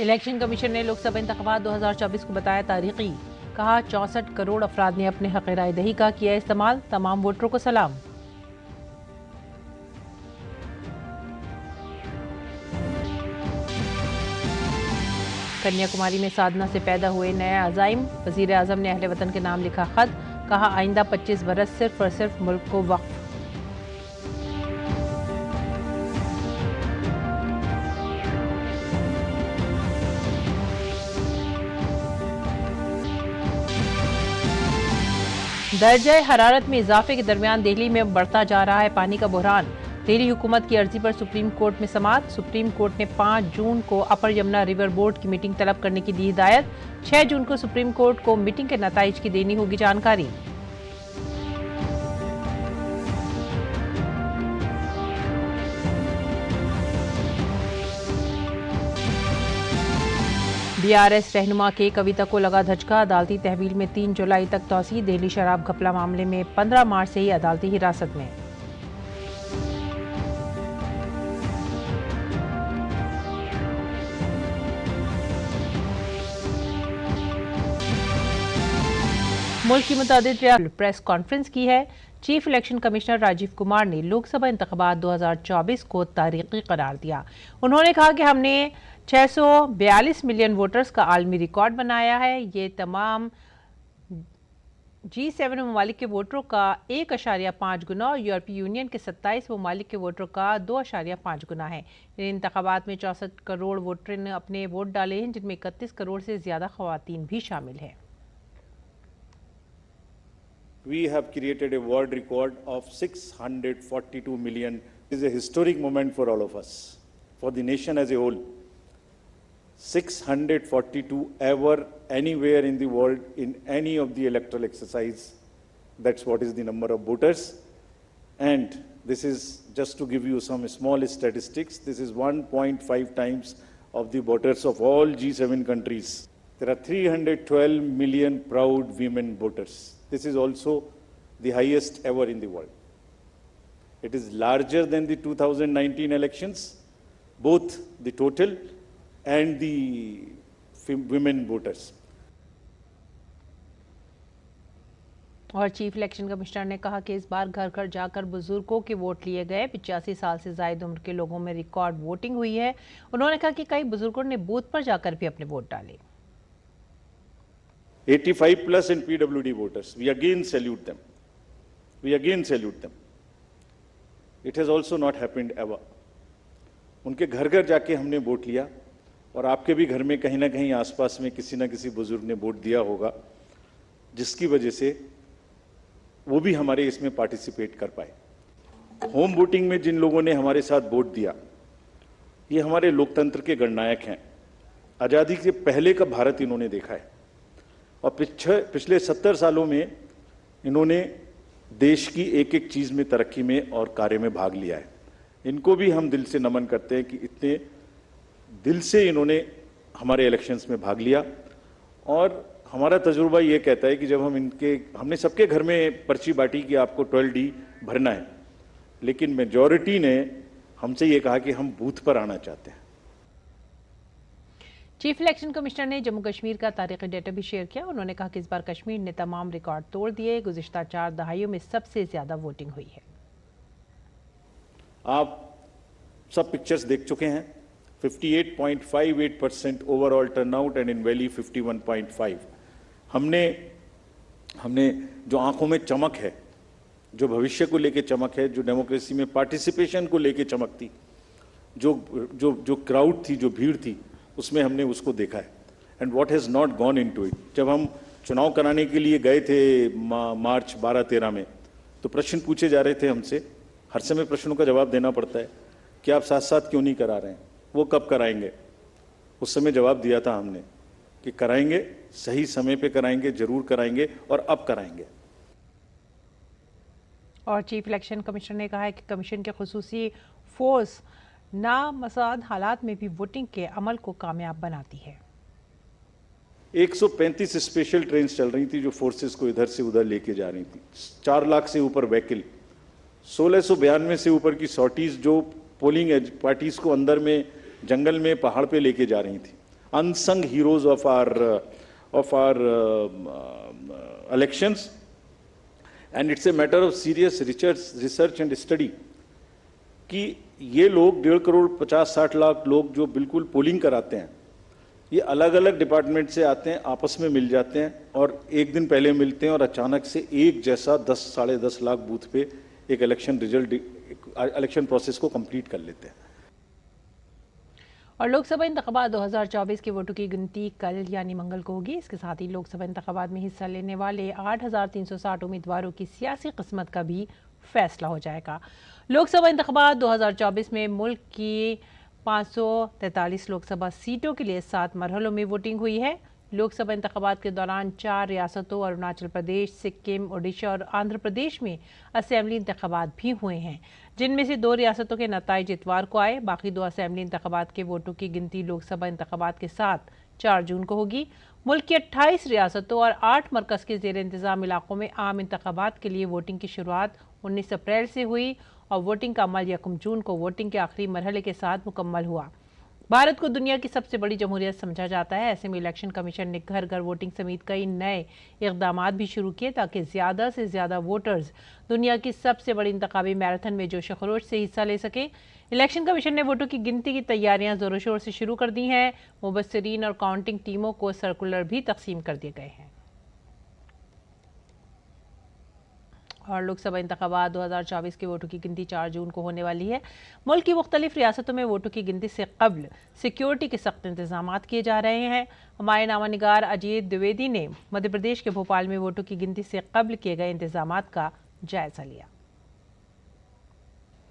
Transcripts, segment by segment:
Election commission ने लोकसभा इंतखाबात 2024 को बताया तारीखी। कहा 64 करोड़ अफराद ने अपने हक़ राय दही का किया इस्तेमाल। तमाम वोटरों को सलाम। कन्याकुमारी में साधना से पैदा हुए नए अज़ाइम। वज़ीर आज़म ने अहले वतन के नाम लिखा खत। कहा आइंदा 25 बरस सिर्फ और सिर्फ मुल्क को वक्फ। दर्जे हरारत में इजाफे के दरमियान दिल्ली में बढ़ता जा रहा है पानी का बहरान। दिल्ली हुकूमत की अर्जी पर सुप्रीम कोर्ट में समाअत। सुप्रीम कोर्ट ने 5 जून को अपर यमुना रिवर बोर्ड की मीटिंग तलब करने की दी हिदायत। 6 जून को सुप्रीम कोर्ट को मीटिंग के नताइज की देनी होगी जानकारी। बीआरएस रहनुमा के कविता को लगा धचका। अदालती तहवील में 3 जुलाई तक तौसीह। दिल्ली शराब घपला मामले में 15 मार्च से ही अदालती हिरासत में। मुल्क की मुतादिद प्रेस कॉन्फ्रेंस की है। Chief election commissioner Rajiv Kumar ने लोकसभा इंतखाबात 2024 को तारीखी करार दिया। उन्होंने कहा कि हमने 642 मिलियन वोटर्स का आलमी रिकॉर्ड बनाया है। ये तमाम G7 ममालिक के वोटरों का 1.5 गुना और यूरोपीय यूनियन के 27 ममालिक के वोटरों का 2.5 गुना है। इन इंतखाबात में 64 करोड़ वोटरों ने अपने वोट डाले हैं, जिनमें 31 करोड़ से ज्यादा खवातीन भी शामिल हैं। We have created a world record of 642 million. It is a historic moment for all of us, for the nation as a whole. 642 ever anywhere in the world in any of the electoral exercise. That's what is the number of voters. And this is just to give you some small statistics. This is 1.5 times of the voters of all G7 countries. There are 312 million proud women voters. This is also the highest ever in the world. It is larger than the 2019 elections, both the total and the women voters. और chief election commissioner ने कहा कि इस बार घर घर जाकर बुजुर्गों के वोट लिए गए। 85 साल से जायद उम्र के लोगों में रिकॉर्ड वोटिंग हुई है। उन्होंने कहा कि कई बुजुर्गों ने बूथ पर जाकर भी अपने वोट डाले। 85 plus and PWD voters, we again salute them. We again salute them. It has also not happened ever. उनके घर घर जाके हमने वोट लिया और आपके भी घर में कहीं ना कहीं आसपास में किसी ना किसी बुजुर्ग ने वोट दिया होगा, जिसकी वजह से वो भी हमारे इसमें पार्टिसिपेट कर पाए। होम वोटिंग में जिन लोगों ने हमारे साथ वोट दिया, ये हमारे लोकतंत्र के गणनायक हैं। आज़ादी से पहले का भारत इन्होंने देखा है और पिछले 70 सालों में इन्होंने देश की एक एक चीज में तरक्की में और कार्य में भाग लिया है। इनको भी हम दिल से नमन करते हैं कि इतने दिल से इन्होंने हमारे इलेक्शंस में भाग लिया। और हमारा तजुर्बा ये कहता है कि जब हमने सबके घर में पर्ची बांटी कि आपको 12D भरना है, लेकिन मेजॉरिटी ने हमसे ये कहा कि हम बूथ पर आना चाहते हैं। चीफ इलेक्शन कमिश्नर ने जम्मू कश्मीर का तारीखी डेटा भी शेयर किया। उन्होंने कहा कि इस बार कश्मीर ने तमाम रिकॉर्ड तोड़ दिए। गुज़िश्ता 4 दहाइयों में सबसे ज्यादा वोटिंग हुई है। आप सब पिक्चर्स देख चुके हैं। 58.58% overall turnout and in valley 51.5। हमने जो आंखों में चमक है, जो भविष्य को लेके चमक है, जो डेमोक्रेसी में पार्टिसिपेशन को लेके चमक थी, जो क्राउड थी, जो भीड़ थी, उसमें हमने उसको देखा है। And what has not gone into it. जब हम चुनाव कराने के लिए गए थे मार्च 12-13 में, तो प्रश्न पूछे जा रहे थे हमसे। हर समय प्रश्नों का जवाब देना पड़ता है कि आप साथ साथ क्यों नहीं करा रहे हैं, वो कब कराएंगे। उस समय जवाब दिया था हमने कि कराएंगे, सही समय पे कराएंगे, जरूर कराएंगे और अब कराएंगे। और चीफ इलेक्शन कमिश्नर ने कहा है कि कमीशन के खुसूसी फोर्स नामसाद हालात में भी वोटिंग के अमल को कामयाब बनाती है। 135 स्पेशल ट्रेन चल रही थी जो फोर्सेस को इधर से उधर लेके जा रही थी। 4 लाख से ऊपर व्हीकल, 1692 से ऊपर की सॉर्टीज जो पोलिंग पार्टीज को अंदर में जंगल में पहाड़ पे लेके जा रही थी। unsung heroes of our elections, and it's a matter of serious research and study कि ये लोग 1.5 करोड़ 50-60 लाख लोग जो बिल्कुल पोलिंग कराते हैं, ये अलग अलग डिपार्टमेंट से आते हैं, आपस में मिल जाते हैं और एक दिन पहले मिलते हैं और अचानक से एक जैसा 10-10.5 लाख बूथ पे एक इलेक्शन प्रोसेस को कंप्लीट कर लेते हैं। और लोकसभा इंतखाबात 2024 के वोटों की गिनती कल यानी मंगल को होगी। इसके साथ ही लोकसभा इंतखाबात में हिस्सा लेने वाले 8,360 उम्मीदवारों की सियासी किस्मत का भी फैसला हो जाएगा। लोकसभा इंतखाबात 2024 में मुल्क की 543 लोकसभा सीटों के लिए 7 मरहलों में वोटिंग हुई है। लोकसभा इंतखाबात के दौरान 4 रियासतों अरुणाचल प्रदेश, सिक्किम, ओडिशा और आंध्र प्रदेश में असेंबली इंतखाबात भी हुए हैं, जिनमें से 2 रियासतों के नताइज इतवार को आए। बाकी 2 असेंबली इंतखाबात के वोटों की गिनती लोकसभा इंतखाबात के साथ 4 जून को होगी। मुल्क की 28 रियासतों और 8 मरकज के जेर इंतजाम इलाकों में आम इंतखाबात के लिए वोटिंग की शुरुआत 19 अप्रैल से हुई और वोटिंग का अमल 1 जून को वोटिंग के आखिरी मरहले के साथ मुकम्मल हुआ। भारत को दुनिया की सबसे बड़ी जमहूरियत समझा जाता है। ऐसे में इलेक्शन कमीशन ने घर घर वोटिंग समेत कई नए इकदाम भी शुरू किए ताकि ज़्यादा से ज़्यादा वोटर्स दुनिया की सबसे बड़ी इंतखाबी मैराथन में जोश खरोश से हिस्सा ले सकें। इलेक्शन कमीशन ने वोटों की गिनती की तैयारियां जोरों शोर से शुरू कर दी हैं। मुबस्सिरीन और काउंटिंग टीमों को सर्कुलर भी तकसीम कर दिए गए हैं। और लोकसभा इंतखाबात 2024 के वोटों की गिनती 4 जून को होने वाली है। मुल्क की मुख्तलिफ रियासतों में वोटों की गिनती से कबल सिक्योरिटी के सख्त इंतजाम किए जा रहे हैं। हमारे नामा निगार अजीत द्विवेदी ने मध्य प्रदेश के भोपाल में वोटों की गिनती से कबल किए गए इंतजाम का जायजा लिया।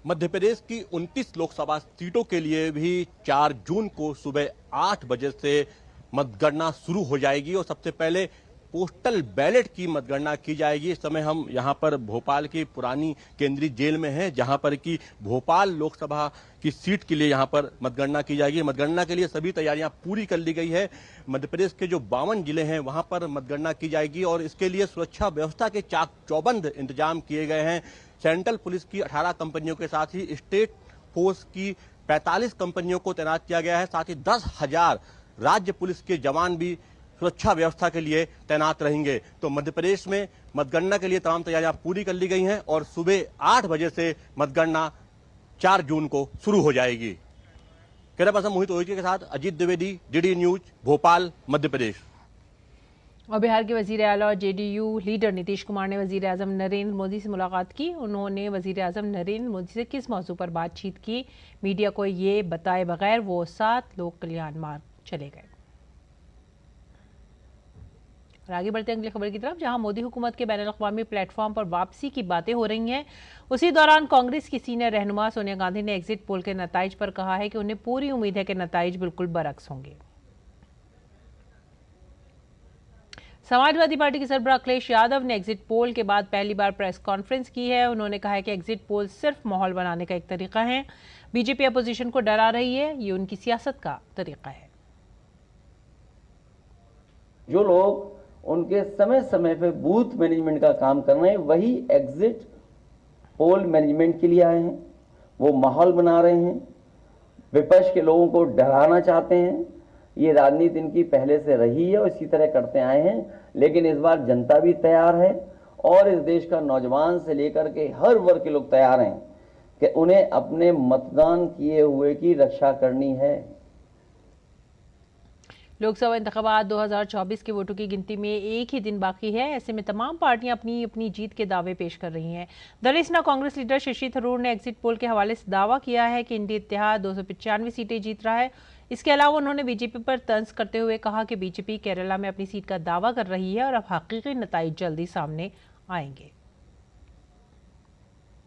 मध्य प्रदेश की 29 लोकसभा सीटों के लिए भी 4 जून को सुबह 8 बजे से मतगणना शुरू हो जाएगी और सबसे पहले पोस्टल बैलेट की मतगणना की जाएगी। इस समय हम यहां पर भोपाल की पुरानी केंद्रीय जेल में हैं, जहां पर कि भोपाल लोकसभा की सीट के लिए यहां पर मतगणना की जाएगी। मतगणना के लिए सभी तैयारियां पूरी कर ली गई है। मध्य प्रदेश के जो 52 जिले हैं वहां पर मतगणना की जाएगी और इसके लिए सुरक्षा व्यवस्था के चाक चौबंद इंतजाम किए गए हैं। सेंट्रल पुलिस की 18 कंपनियों के साथ ही स्टेट फोर्स की 45 कंपनियों को तैनात किया गया है। साथ ही 10,000 राज्य पुलिस के जवान भी सुरक्षा व्यवस्था के लिए तैनात रहेंगे। तो मध्य प्रदेश में मतगणना के लिए तमाम तैयारियां पूरी कर ली गई हैं और सुबह 8 बजे से मतगणना 4 जून को शुरू हो जाएगी। कैमरा पर्सन मोहित ओहिके के साथ अजीत द्विवेदी, डीडी न्यूज, भोपाल, मध्य प्रदेश। और बिहार के वजीर आला और जेडीयू लीडर नीतीश कुमार ने वजीर आजम नरेंद्र मोदी से मुलाकात की। उन्होंने वजीर आजम नरेंद्र मोदी से किस मौजू पर बातचीत की, मीडिया को ये बताए बगैर वो 7 लोक कल्याण मार्ग चले गए। और आगे बढ़ते हैं अगली खबर की तरफ, जहां मोदी हुकूमत के बैनुल-अक़वामी प्लेटफॉर्म पर वापसी की बातें हो रही हैं। उसी दौरान कांग्रेस की सीनियर रहनुमा सोनिया गांधी ने एग्जिट पोल के नताइज पर कहा है कि उन्हें पूरी उम्मीद है कि नताइज बिल्कुल बरअक्स होंगे। समाजवादी पार्टी के सरबराह अखिलेश यादव ने एग्जिट पोल के बाद पहली बार प्रेस कॉन्फ्रेंस की है। उन्होंने कहा है कि एग्जिट पोल सिर्फ माहौल बनाने का एक तरीका है। बीजेपी अपोजिशन को डरा रही है, ये उनकी सियासत का तरीका है। जो लोग उनके समय समय पे बूथ मैनेजमेंट का काम कर रहे हैं, वही एग्जिट पोल मैनेजमेंट के लिए आए हैं। वो माहौल बना रहे हैं, विपक्ष के लोगों को डराना चाहते हैं। ये राजनीति इनकी पहले से रही है और इसी तरह करते आए हैं। लेकिन इस बार जनता भी तैयार है और इस देश का नौजवान से लेकर के हर वर्ग के लोग तैयार हैं कि उन्हें अपने मतदान किए हुए की रक्षा करनी है। लोकसभा इंतखाबात 2024 के वोटों की गिनती में एक ही दिन बाकी है। ऐसे में तमाम पार्टियां अपनी अपनी जीत के दावे पेश कर रही हैं। दरअसल कांग्रेस लीडर शशि थरूर ने एग्जिट पोल के हवाले से दावा किया है कि इंडिया इत्तेहाद 295 सीटें जीत रहा है। इसके अलावा उन्होंने बीजेपी पर तंज करते हुए कहा कि बीजेपी केरला में अपनी सीट का दावा कर रही है और अब हकीकी नताइज जल्दी सामने आएंगे।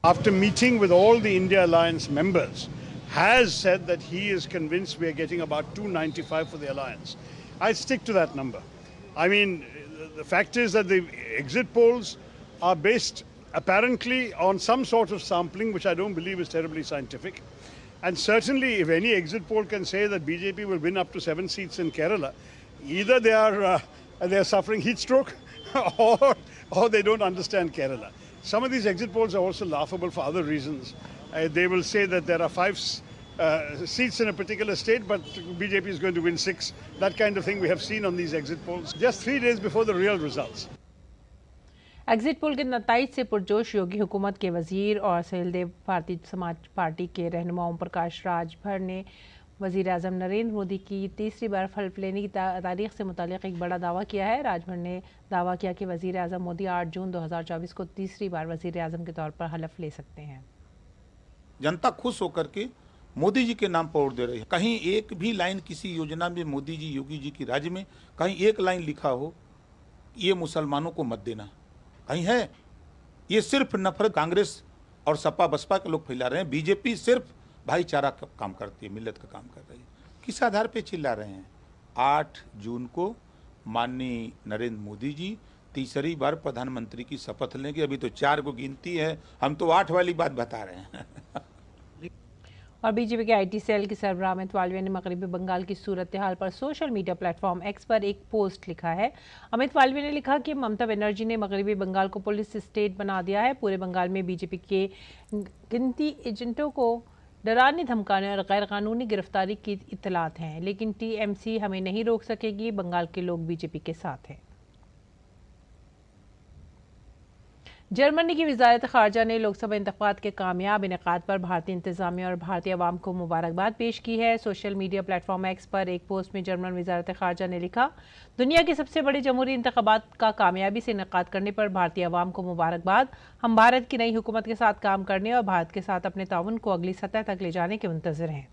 After meeting with all the India Alliance members, has said that he is convinced we are getting about 295 for the alliance. I stick to that number. I mean, the fact is that the exit polls are based apparently on some sort of sampling, which I don't believe is terribly scientific. And certainly, if any exit poll can say that BJP will win up to 7 seats in Kerala, either they are suffering heat stroke, or they don't understand Kerala. Some of these exit polls are also laughable for other reasons. They will say that there are seats in a particular state, but BJP is going to win 6. That kind of thing we have seen on these exit polls just 3 days before the real results. Exit poll के नताइज से पुरजोश योगी हुकूमत के वजीर और सहलदेव Bharatiya Samaj party के रहनुमा ओम प्रकाश राजभर ने वजीर आजम नरेंद्र मोदी की तीसरी बार हल्फ लेने की तारीख से मुतालिक एक बड़ा दावा किया है। राजभर ने दावा किया कि वजीर आजम मोदी 8 जून 2024 को तीसरी बार वजीर आजम के तौर पर हल्फ ले सकते हैं। जनता खुश होकर के मोदी जी के नाम पर वोट दे रही है। कहीं एक भी लाइन किसी योजना में मोदी जी योगी जी की राज्य में कहीं एक लाइन लिखा हो ये मुसलमानों को मत देना, कहीं है? ये सिर्फ नफरत कांग्रेस और सपा बसपा के लोग फैला रहे हैं। बीजेपी सिर्फ भाईचारा का काम करती है, मिल्लत का काम कर रही है। किस आधार पे चिल्ला रहे हैं? 8 जून को माननीय नरेंद्र मोदी जी तीसरी बार प्रधानमंत्री की शपथ लेंगे। अभी तो 4 को गिनती है, हम तो 8 वाली बात बता रहे हैं। और बीजेपी के आईटी सेल के सरबराह अमित वालवे ने मगरबी बंगाल की सूरत हाल पर सोशल मीडिया प्लेटफॉर्म एक्स पर एक पोस्ट लिखा है। अमित वालवे ने लिखा कि ममता बनर्जी ने मगरबी बंगाल को पुलिस स्टेट बना दिया है। पूरे बंगाल में बीजेपी के गिनती एजेंटों को डराने धमकाने और गैर कानूनी गिरफ्तारी की इत्तलात हैं, लेकिन टीएमसी हमें नहीं रोक सकेगी। बंगाल के लोग बीजेपी के साथ हैं। जर्मनी की वजारत खारजा ने लोकसभा इंतखाबात के कामयाब इनेकाद पर भारतीय इंतजामिया और भारतीय अवाम को मुबारकबाद पेश की है। सोशल मीडिया प्लेटफॉर्म एक्स पर एक पोस्ट में जर्मन वजारत खारजा ने लिखा, दुनिया के सबसे बड़े जमहूरी इंतखाबात का कामयाबी से इनेकाद करने पर भारतीय अवाम को मुबारकबाद। हम भारत की नई हुकूमत के साथ काम करने और भारत के साथ अपने ताउन को अगली सतह तक ले जाने के मुंतज़िर हैं।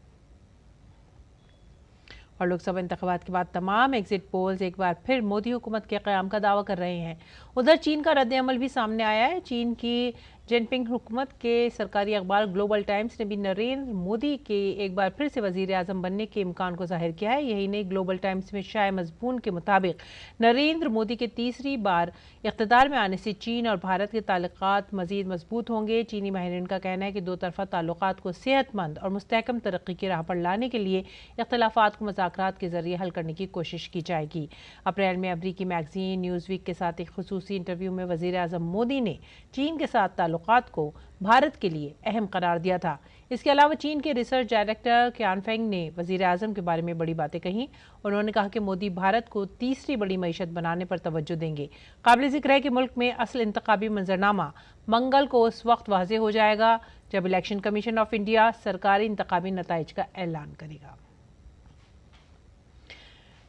और लोकसभा इंतखाबात के बाद तमाम एग्जिट पोल्स एक बार फिर मोदी हुकूमत के क़याम का दावा कर रहे हैं। उधर चीन का रद्द-ए-अमल भी सामने आया है। चीन की जिनपिंग हुकूमत के सरकारी अखबार ग्लोबल टाइम्स ने भी नरेंद्र मोदी के एक बार फिर से वजीर आजम बनने के इम्कान को जाहिर किया है। यही नहीं, ग्लोबल टाइम्स में शाये मज़बून के मुताबिक नरेंद्र मोदी के तीसरी बार इक़्तिदार में आने से चीन और भारत के ताल्लुकात मज़ीद मजबूत होंगे। चीनी माहिरीन का कहना है कि दो तरफ़ा ताल्लुकात को सेहतमंद और मुस्तहकम तरक्की की राह पर लाने के लिए इख्तिलाफ़ात को मुज़ाकरात के ज़रिए हल करने की कोशिश की जाएगी। अप्रैल में अमरीकी मैगज़ीन न्यूज़वीक के साथ एक खुसूसी इंटरव्यू में वज़ीर आज़म मोदी ने चीन के साथ ताल्लुकात को भारत के लिए अहम करार दिया था। इसके अलावा चीन के रिसर्च डायरेक्टर क्यानफेंग ने वज़ीर आज़म के बारे में बड़ी बातें कहीं। उन्होंने कहा कि मोदी भारत को तीसरी बड़ी मईशत बनाने पर तवज्जो देंगे। काबिल ज़िक्र है कि मुल्क में असल इंतखाबी मंजरनामा मंगल को उस वक्त वाज़ेह हो जाएगा जब इलेक्शन कमीशन ऑफ इंडिया सरकारी इंतखाबी नताइज का ऐलान करेगा।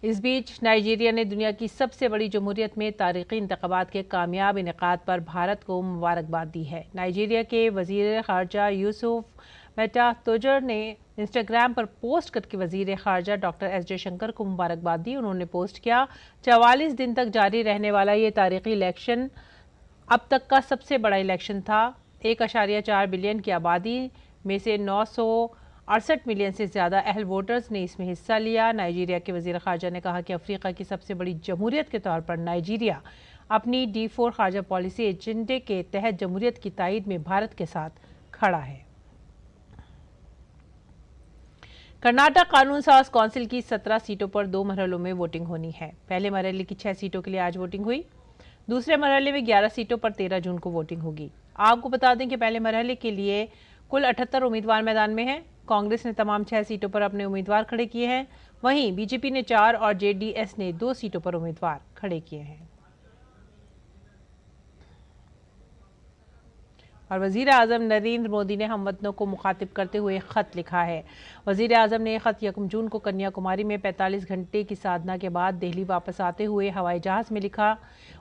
इस बीच नाइजीरिया ने दुनिया की सबसे बड़ी जमहूरियत में तारीखी इंतखाबात के कामयाब इनेकाद पर भारत को मुबारकबाद दी है। नाइजीरिया के वज़ीर ख़ारजा यूसुफ मेटातोजर ने इंस्टाग्राम पर पोस्ट करके वज़ीर ख़ारजा डॉक्टर एस जयशंकर को मुबारकबाद दी। उन्होंने पोस्ट किया, 44 दिन तक जारी रहने वाला ये तारीखी इलेक्शन अब तक का सबसे बड़ा इलेक्शन था। 1.4 बिलियन की आबादी में से 968 मिलियन से ज़्यादा अहल वोटर्स ने इसमें हिस्सा लिया। नाइजीरिया के वज़ीर ख़ारजा ने कहा कि अफ्रीका की सबसे बड़ी जमहूरियत के तौर पर नाइजीरिया अपनी D4 ख़ारजा पॉलिसी एजेंडे के तहत जमहूरियत की तायद में भारत के साथ खड़ा है। कर्नाटक कानून साज कौंसिल की 17 सीटों पर 2 मरहलों में वोटिंग होनी है। पहले मरहले की 6 सीटों के लिए आज वोटिंग हुई। दूसरे मरहले में 11 सीटों पर 13 जून को वोटिंग होगी। आपको बता दें कि पहले मरहले के लिए कुल 78 उम्मीदवार मैदान में हैं। कांग्रेस ने तमाम 6 सीटों पर अपने उम्मीदवार खड़े किए हैं। वहीं बीजेपी ने 4 और जेडीएस ने 2 सीटों पर उम्मीदवार खड़े किए हैं। और वज़ीर आज़म नरेंद्र मोदी ने हमवतनों को मुखातिब करते हुए ख़त लिखा है। वज़ीर आज़म ने ख़त 1 जून को कन्याकुमारी में 45 घंटे की साधना के बाद दिल्ली वापस आते हुए हवाई जहाज़ में लिखा।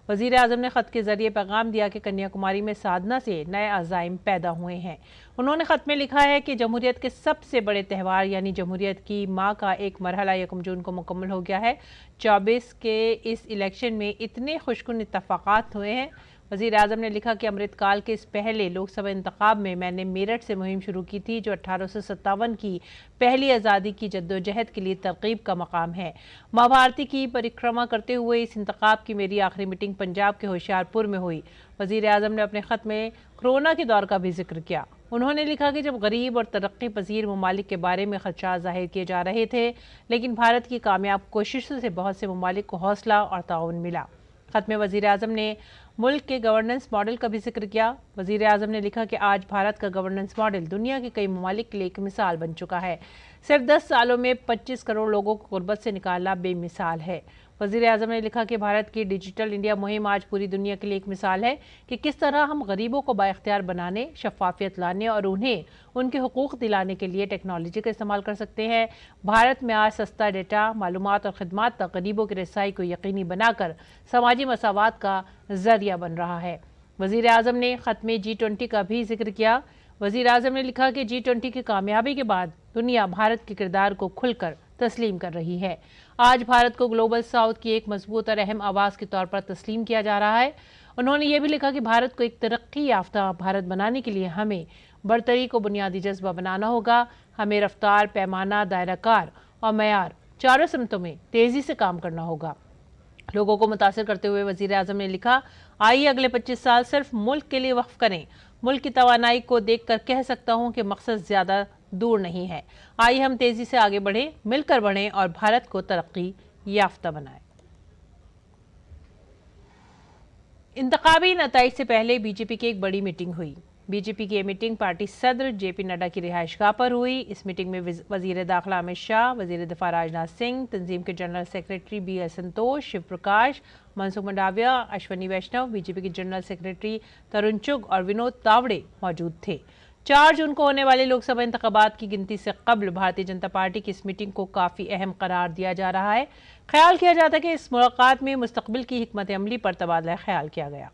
वज़ीर आज़म ने ख़त के ज़रिए पैगाम दिया कि कन्याकुमारी में साधना से नए अज़ाइम पैदा हुए हैं। उन्होंने ख़त में लिखा है कि जमहूरियत के सबसे बड़े त्यौहार यानी जमहूरियत की माँ का एक मरहला 1 जून को मुकम्मल हो गया है। 24 के इस इलेक्शन में इतने खुशकुन इत्तफ़ाक़ात हुए हैं। वज़ीर आज़म ने लिखा कि अमृतकाल के इस पहले लोकसभा इंतखाब में मैंने मेरठ से मुहिम शुरू की थी, जो 1857 की पहली आज़ादी की जद्दोजहद के लिए तरकीब का मकाम है। माँ भारती की परिक्रमा करते हुए इस इंतखाब की मेरी आखिरी मीटिंग पंजाब के होशियारपुर में हुई। वज़ीर आज़म ने अपने ख़त में कोरोना के दौर का भी जिक्र किया। उन्होंने लिखा कि जब गरीब और तरक्की पजीर ममालिक के बारे में खदशात जाहिर किए जा रहे थे, लेकिन भारत की कामयाब कोशिशों से बहुत से ममालिक को हौसला और ताउन मिला। ख़त में वज़ीर आज़म ने मुल्क के गवर्नेंस मॉडल का भी जिक्र किया। वजीर आजम ने लिखा कि आज भारत का गवर्नेंस मॉडल दुनिया के कई ममालिक के लिए एक मिसाल बन चुका है। सिर्फ 10 सालों में 25 करोड़ लोगों को गुर्बत से निकालना बेमिसाल है। वजीर आजम ने लिखा कि भारत की डिजिटल इंडिया मुहिम आज पूरी दुनिया के लिए एक मिसाल है कि किस तरह हम गरीबों को बाइख्तियार बनाने, शफाफियत लाने और उन्हें उनके हुकूक दिलाने के लिए टेक्नोलॉजी का इस्तेमाल कर सकते हैं। भारत में आज सस्ता डेटा, मालूमात और खिदमात तक गरीबों की रसाई को यकीनी बनाकर समाजी मसावात का जरिया बन रहा है। वजीर आजम ने ख़त्मे G20 का भी जिक्र किया। वजीर आजम ने लिखा कि G20 की कामयाबी के बाद दुनिया भारत के किरदार को खुलकर तस्लीम कर रही है। आज भारत को ग्लोबल साउथ की एक मजबूत और अहम आवाज़ के तौर पर तस्लीम किया जा रहा है। उन्होंने ये भी लिखा कि भारत को एक तरक्की याफ्ता भारत बनाने के लिए हमें बरतरी को बुनियादी जज्बा बनाना होगा। हमें रफ्तार, पैमाना, दायराकार और मयार चारों सिमतों में तेज़ी से काम करना होगा। लोगों को मुतासिर करते हुए वजीर आजम ने लिखा, आइए अगले 25 साल सिर्फ मुल्क के लिए वक्फ करें। मुल्क की तवानाई को देखकर कह सकता हूं कि मकसद ज़्यादा दूर नहीं है। आइए हम तेज़ी से आगे बढ़ें, मिलकर बढ़ें और भारत को तरक्की याफ्ता बनाएं। इंतखाबी नताइज से पहले बीजेपी की एक बड़ी मीटिंग हुई। बीजेपी की ये मीटिंग पार्टी सदर जेपी नड्डा की रिहाइशगाह पर हुई। इस मीटिंग में वजीर दाखिला अमित शाह, वजीर दिफा राजनाथ सिंह, तंजीम के जनरल सेक्रेटरी BL संतोष, शिव प्रकाश, मनसुख मंडाविया, अश्वनी वैष्णव, बीजेपी के जनरल सेक्रेटरी तरुण चुग और विनोद तावड़े मौजूद थे। 4 जून को होने वाले लोकसभा इंतखाबात की गिनती से कबल भारतीय जनता पार्टी की इस मीटिंग को काफ़ी अहम करार दिया जा रहा है। ख्याल किया जाता है कि इस मुलाकात में मुस्तकबिल की हिकमत अमली पर तबादला ख्याल किया गया।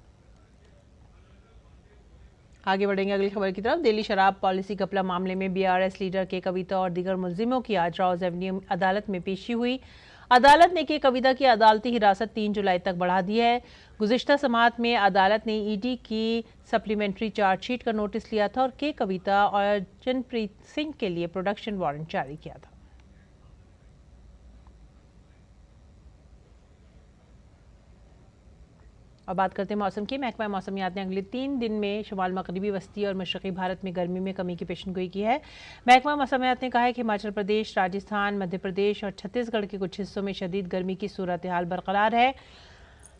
आगे बढ़ेंगे अगली खबर की तरफ। दिल्ली शराब पॉलिसी घपला मामले में BRS लीडर के कविता और दीगर मुलजिमों की आज राउज एवेन्यू अदालत में पेशी हुई। अदालत ने के कविता की अदालती हिरासत 3 जुलाई तक बढ़ा दी है। गुज़िश्ता समाअत में अदालत ने ED की सप्लीमेंट्री चार्जशीट का नोटिस लिया था और के कविता और जनप्रीत सिंह के लिए प्रोडक्शन वारंट जारी किया था। और बात करते हैं मौसम की। महकमा मौसमियात ने अगले 3 दिन में शुमाल मगरबी वस्ती और मशरक़ी भारत में गर्मी में कमी की पेशनगोई की है। महकमा मौसमियात ने कहा है कि हिमाचल प्रदेश, राजस्थान, मध्य प्रदेश और छत्तीसगढ़ के कुछ हिस्सों में शदीद गर्मी की सूरत हाल बरकरार है।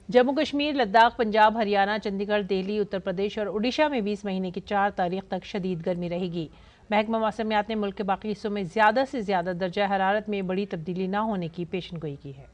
जम्मू कश्मीर, लद्दाख, पंजाब, हरियाणा, चंडीगढ़, दिल्ली, उत्तर प्रदेश और उड़ीसा में भी इस महीने की 4 तारीख तक शदीद गर्मी रहेगी। महकमा मौसमियात ने मुल्क के बाकी हिस्सों में ज़्यादा से ज़्यादा दर्जा हरारत में बड़ी तब्दीली न होने की पेशनगोई की है।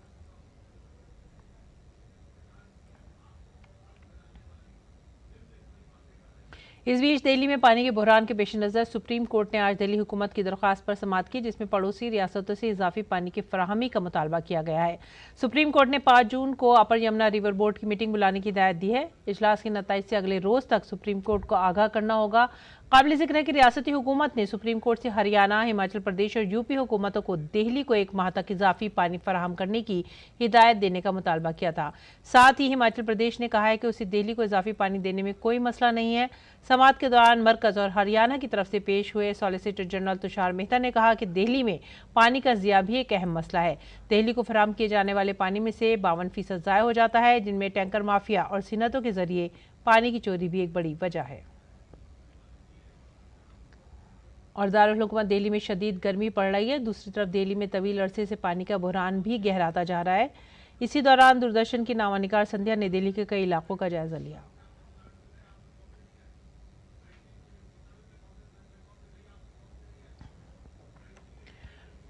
इस बीच दिल्ली में पानी के बहरान के पेश नज़र सुप्रीम कोर्ट ने आज दिल्ली हुकूमत की दरख्वास्त पर समाअत की, जिसमें पड़ोसी रियासतों से इजाफी पानी की फराहमी का मुतालबा किया गया है। सुप्रीम कोर्ट ने 5 जून को अपर यमुना रिवर बोर्ड की मीटिंग बुलाने की हिदायत दी है। इजलास के नताइज से अगले रोज तक सुप्रीम कोर्ट को आगाह करना होगा। काबिल जिक्र है कि रियासती हुकूमत ने सुप्रीम कोर्ट से हरियाणा, हिमाचल प्रदेश और यूपी हुकूमतों को दिल्ली को 1 माह तक इजाफी पानी फराहम करने की हिदायत देने का मुतालबा किया था। साथ ही हिमाचल प्रदेश ने कहा है कि उसे दिल्ली को इजाफी पानी देने में कोई मसला नहीं है। समाअत के दौरान मरकज और हरियाणा की तरफ से पेश हुए सॉलिसिटर जनरल तुषार मेहता ने कहा कि दिल्ली में पानी का ज़िया भी एक अहम मसला है। दिल्ली को फराहम किए जाने वाले पानी में से 52% ज़ाया हो जाता है, जिनमें टैंकर माफिया और सिनतों के जरिए पानी की चोरी भी एक बड़ी वजह है। और दारुल हुकूमत दिल्ली में शदीद गर्मी पड़ रही है। दूसरी तरफ दिल्ली में तवील अरसे से पानी का बहरान भी गहराता जा रहा है। इसी दौरान दूरदर्शन की नामानिकार संध्या ने दिल्ली के कई इलाकों का जायजा लिया।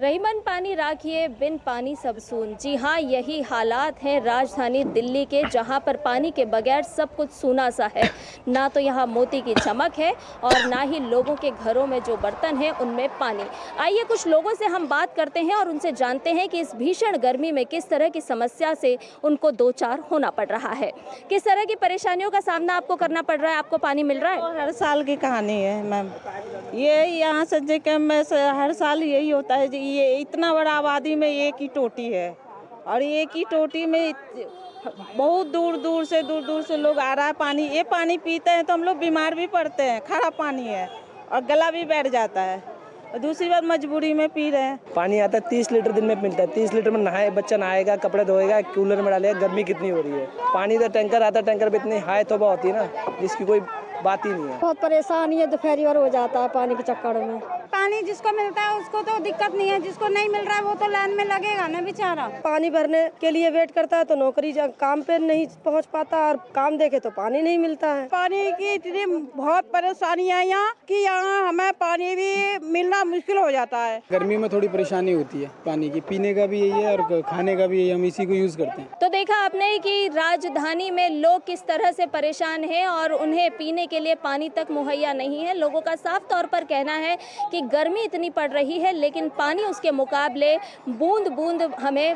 रहीमन पानी राखिए, बिन पानी सब सून। जी हाँ, यही हालात हैं राजधानी दिल्ली के, जहाँ पर पानी के बगैर सब कुछ सूना सा है। ना तो यहाँ मोती की चमक है और ना ही लोगों के घरों में जो बर्तन हैं उनमें पानी। आइए कुछ लोगों से हम बात करते हैं और उनसे जानते हैं कि इस भीषण गर्मी में किस तरह की समस्या से उनको दो चार होना पड़ रहा है, किस तरह की परेशानियों का सामना आपको करना पड़ रहा है। आपको पानी मिल रहा है? हर साल की कहानी है मैम। ये यहाँ संजय कैंप में हर साल यही होता है। ये इतना बड़ा आबादी में एक ही टोटी है और एक ही टोटी में बहुत दूर दूर से लोग आ रहा है पानी। ये पानी पीते हैं तो हम लोग बीमार भी पड़ते हैं। खराब पानी है और गला भी बैठ जाता है। और दूसरी बात मजबूरी में पी रहे हैं। पानी आता है 30 लीटर दिन में मिलता है। 30 लीटर में नहाए बच्चा नहाएगा, कपड़े धोएगा, कूलर में डालेगा। गर्मी कितनी हो रही है। पानी का टैंकर आता है, टैंकर पे इतनी हाई तौबा होती है ना, जिसकी कोई बात ही नहीं है। बहुत परेशानी है, दोपहरी और हो जाता है पानी के चक्कर में। पानी जिसको मिलता है उसको तो दिक्कत नहीं है, जिसको नहीं मिल रहा है वो तो लाइन में लगेगा ना बेचारा। पानी भरने के लिए वेट करता है तो नौकरी काम पे नहीं पहुंच पाता और काम देखे तो पानी नहीं मिलता है। पानी की इतनी बहुत परेशानी है यहाँ कि यहाँ हमें पानी भी मिलना मुश्किल हो जाता है। गर्मी में थोड़ी परेशानी होती है पानी की, पीने का भी यही है और खाने का भी यही, हम इसी को यूज करते हैं। तो देखा आपने कि राजधानी में लोग किस तरह से परेशान हैं और उन्हें पीने के लिए पानी तक मुहैया नहीं है। लोगों का साफ तौर पर कहना है कि गर्मी इतनी पड़ रही है लेकिन पानी उसके मुकाबले बूंद बूंद हमें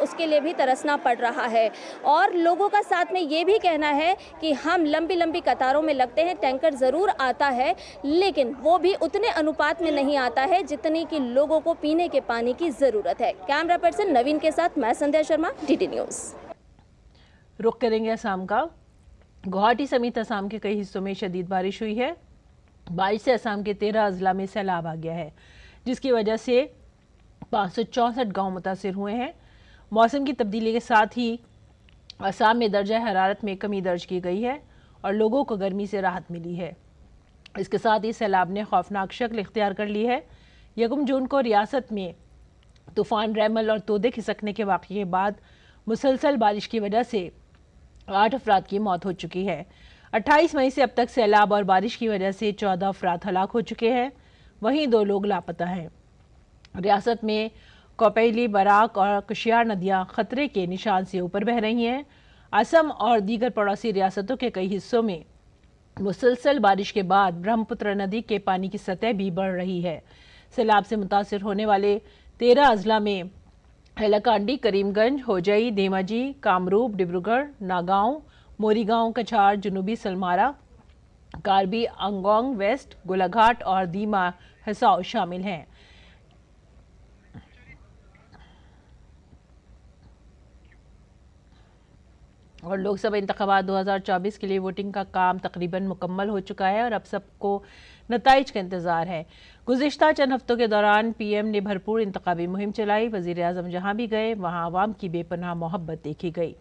उसके लिए भी तरसना पड़ रहा है। और लोगों का साथ में ये भी कहना है कि हम लंबी लंबी कतारों में लगते हैं, टैंकर ज़रूर आता है लेकिन वो भी उतने अनुपात में नहीं आता है जितनी कि लोगों को पीने के पानी की ज़रूरत है। कैमरा पर्सन नवीन के साथ मैं संध्या शर्मा, DT न्यूज़। रुख करेंगे असम का। गुवाहाटी समेत असम के कई हिस्सों में शदीद बारिश हुई है। बारिश से असम के 13 अजला में सैलाब आ गया है, जिसकी वजह से 564 गांव मुतासिर हुए हैं। मौसम की तब्दीली के साथ ही असम में दर्जा हरारत में कमी दर्ज की गई है और लोगों को गर्मी से राहत मिली है। इसके साथ ही सैलाब ने खौफनाक शक्ल इख्तियार कर ली है। 1 जून को रियासत में तूफान रैमल और तोदे खिसकने के वाक़ये के बाद मुसलसल बारिश की वजह से 8 अफराद की मौत हो चुकी है। 28 मई से अब तक सैलाब और बारिश की वजह से 14 अफराद हलाक हो चुके हैं, वहीं 2 लोग लापता हैं। रियासत में कोपैली, बराक और कुशियार नदियां खतरे के निशान से ऊपर बह रही हैं। असम और दीगर पड़ोसी रियासतों के कई हिस्सों में मुसलसल बारिश के बाद ब्रह्मपुत्र नदी के पानी की सतह भी बढ़ रही है। सैलाब से मुतासिर होने वाले 13 अजला में हैलाकांडी, करीमगंज, होजई, धेमाजी, कामरूप, डिब्रूगढ़, नागांव, मोरीगांव, कछार, जुनूबी सलमारा, कार्बी आंगोंग वेस्ट, गोलाघाट और दीमा हिसार शामिल हैं। और लोकसभा इंतखाबात 2024 के लिए वोटिंग का काम तकरीबन मुकम्मल हो चुका है और अब सबको नताइज का इंतजार है। गुज़िश्ता चंद हफ्तों के दौरान PM ने भरपूर इंतखाबी मुहिम चलाई। वज़ीर आज़म जहाँ भी गए वहाँ आवाम की बेपनाह मोहब्बत देखी गई।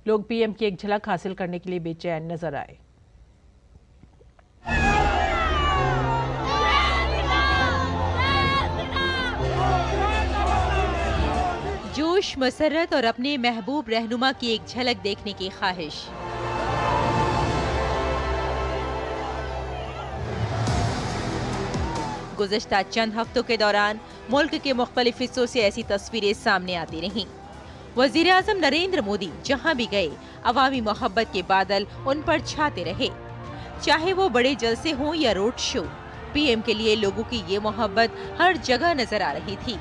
लोग PM की एक झलक हासिल करने के लिए बेचैन नजर आए। जोश, मसरत और अपने महबूब रहनुमा की एक झलक देखने की ख्वाहिश। गुज़िश्ता चंद हफ्तों के दौरान मुल्क के मुख्तलिफ हिस्सों से ऐसी तस्वीरें सामने आती रहीं। वज़ीर आज़म नरेंद्र मोदी जहां भी गए अवामी मोहब्बत के बादल उन पर छाते रहे। चाहे वो बड़े जलसे हों या रोड शो, PM के लिए लोगों की ये मोहब्बत हर जगह नजर आ रही थी।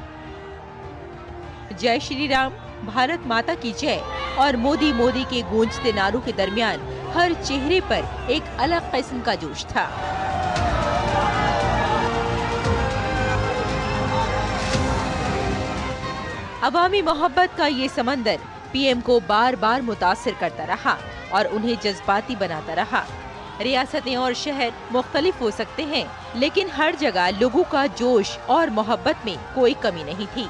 जय श्री राम, भारत माता की जय और मोदी मोदी के गूंजते नारों के दरमियान हर चेहरे पर एक अलग किस्म का जोश था। अवामी मोहब्बत का ये समंदर PM को बार बार मुतासिर करता रहा और उन्हें जज्बाती बनाता रहा। रियासतें और शहर मुख्तलिफ हो सकते हैं, लेकिन हर जगह लोगों का जोश और मोहब्बत में कोई कमी नहीं थी।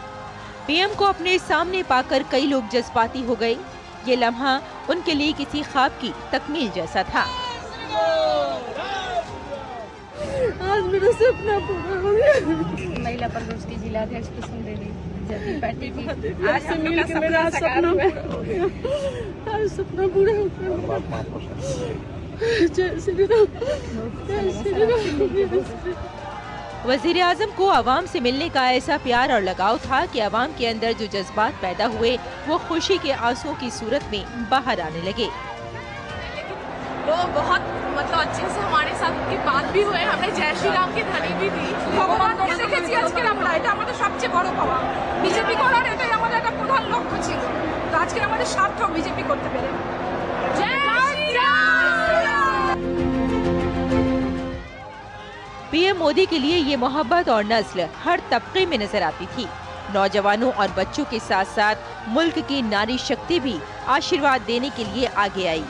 PM को अपने सामने पाकर कई लोग जज्बाती हो गए। ये लम्हा उनके लिए किसी ख्वाब की तकमील जैसा था। आज मेरा सपना पूरा हो गया। महिला प्रकोष्ठ की जिलाध्यक्ष कुसुम बैठी थी। आज से मिलकर मेरा सपना पूरा हो गया। आज सपना पूरा हो गया। जय श्री राम, जय श्री राम। वज़ीर आज़म को आवाम से मिलने का ऐसा प्यार और लगाव था कि आवाम के अंदर जो जज्बात पैदा हुए वो खुशी के आंसुओं की सूरत में बाहर आने लगे। वो बहुत अच्छे से हमारे साथ उनकी बात भी हुए। हमने जय श्री राम की ध्वनि भी दी। ভগবান দেখেছি আজকে আমরা, এটা আমাদের সবচেয়ে বড় পাওয়া। বিজেপি করার এটাই আমাদের একটা প্রধান লক্ষ্য ছিল। তো আজকে আমাদের সার্থক বিজেপি করতে পেরে। জয় শ্রী রাম। PM मोदी के लिए ये मोहब्बत और नस्ल हर तबके में नजर आती थी। नौजवानों और बच्चों के साथ साथ मुल्क की नारी शक्ति भी आशीर्वाद देने के लिए आगे आई।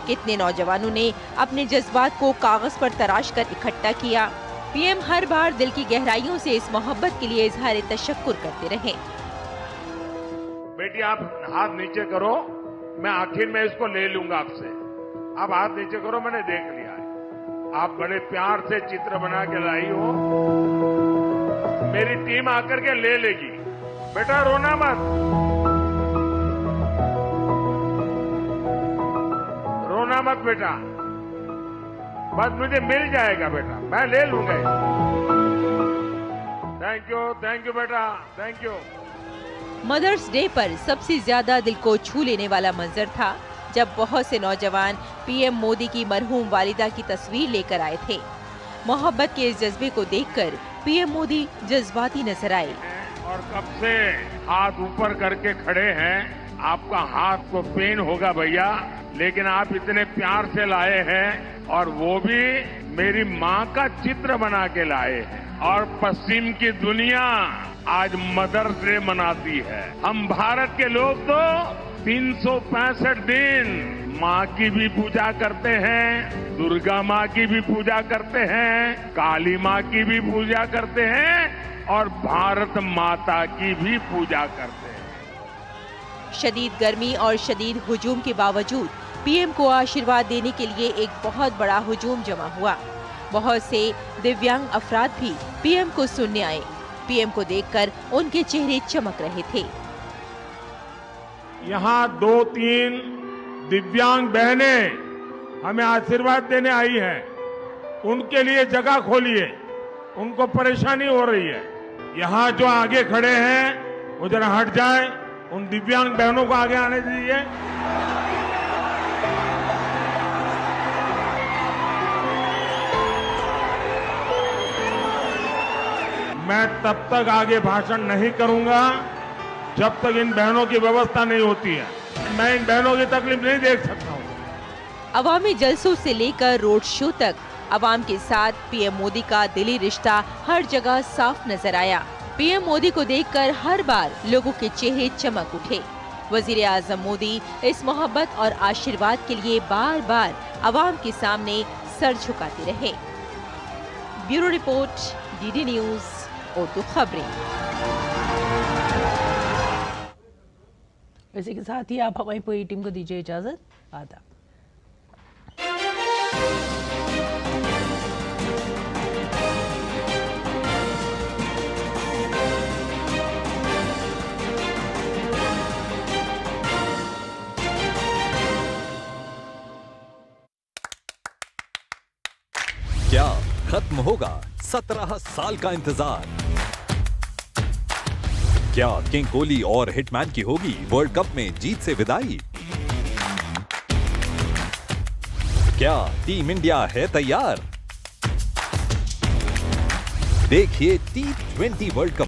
कितने नौजवानों ने अपने जज्बात को कागज पर तराश कर इकट्ठा किया। PM हर बार दिल की गहराइयों से इस मोहब्बत के लिए इजहार तशक्कुर करते रहे। बेटी आप हाथ नीचे करो, मैं आखिर में इसको ले लूंगा आपसे। आप हाथ नीचे करो, मैंने देख लिया है। आप बड़े प्यार से चित्र बना के लाई हो। मेरी टीम आकर के ले लेगी। बेटा रोना मत, रोना मत बेटा, बस मुझे मिल जाएगा बेटा, मैं ले लूंगा। थैंक यू बेटा, थैंक यू। मदर्स डे पर सबसे ज्यादा दिल को छू लेने वाला मंजर था जब बहुत से नौजवान पीएम मोदी की मरहूम वालिदा की तस्वीर लेकर आए थे। मोहब्बत के इस जज्बे को देखकर पीएम मोदी जज्बाती नजर आए। और कब से हाथ ऊपर करके खड़े हैं, आपका हाथ को पेन होगा भैया, लेकिन आप इतने प्यार से लाए हैं और वो भी मेरी माँ का चित्र बना के लाए हैं। और पश्चिम की दुनिया आज मदर्स डे मनाती है। हम भारत के लोग तो 365 दिन माँ की भी पूजा करते हैं, दुर्गा माँ की भी पूजा करते हैं, काली माँ की भी पूजा करते हैं और भारत माता की भी पूजा करते हैं। शदीद गर्मी और शदीद हुजूम के बावजूद पीएम को आशीर्वाद देने के लिए एक बहुत बड़ा हुजूम जमा हुआ। बहुत से दिव्यांग अफराद भी पीएम को सुनने आए। पीएम को देखकर उनके चेहरे चमक रहे थे। यहाँ 2-3 दिव्यांग बहनें हमें आशीर्वाद देने आई हैं। उनके लिए जगह खोलिए, उनको परेशानी हो रही है। यहाँ जो आगे खड़े हैं वो जरा हट जाएं, उन दिव्यांग बहनों को आगे आने दीजिए। मैं तब तक आगे भाषण नहीं करूंगा जब तक इन बहनों की व्यवस्था नहीं होती है। मैं इन बहनों की तकलीफ नहीं देख सकता हूँ। अवामी जलसों से लेकर रोड शो तक अवाम के साथ पीएम मोदी का दिली रिश्ता हर जगह साफ नजर आया। पीएम मोदी को देखकर हर बार लोगों के चेहरे चमक उठे। वजीर आजम मोदी इस मोहब्बत और आशीर्वाद के लिए बार बार अवाम के सामने सर झुकाते रहे। Bureau report, DD news, Urdu खबरें। इसी के साथ ही आप हमारी पूरी टीम को दीजिए इजाजत। आदाब। क्या खत्म होगा 17 साल का इंतजार? क्या किंग कोहली और हिटमैन की होगी वर्ल्ड कप में जीत से विदाई? क्या टीम इंडिया है तैयार? देखिए T20 वर्ल्ड कप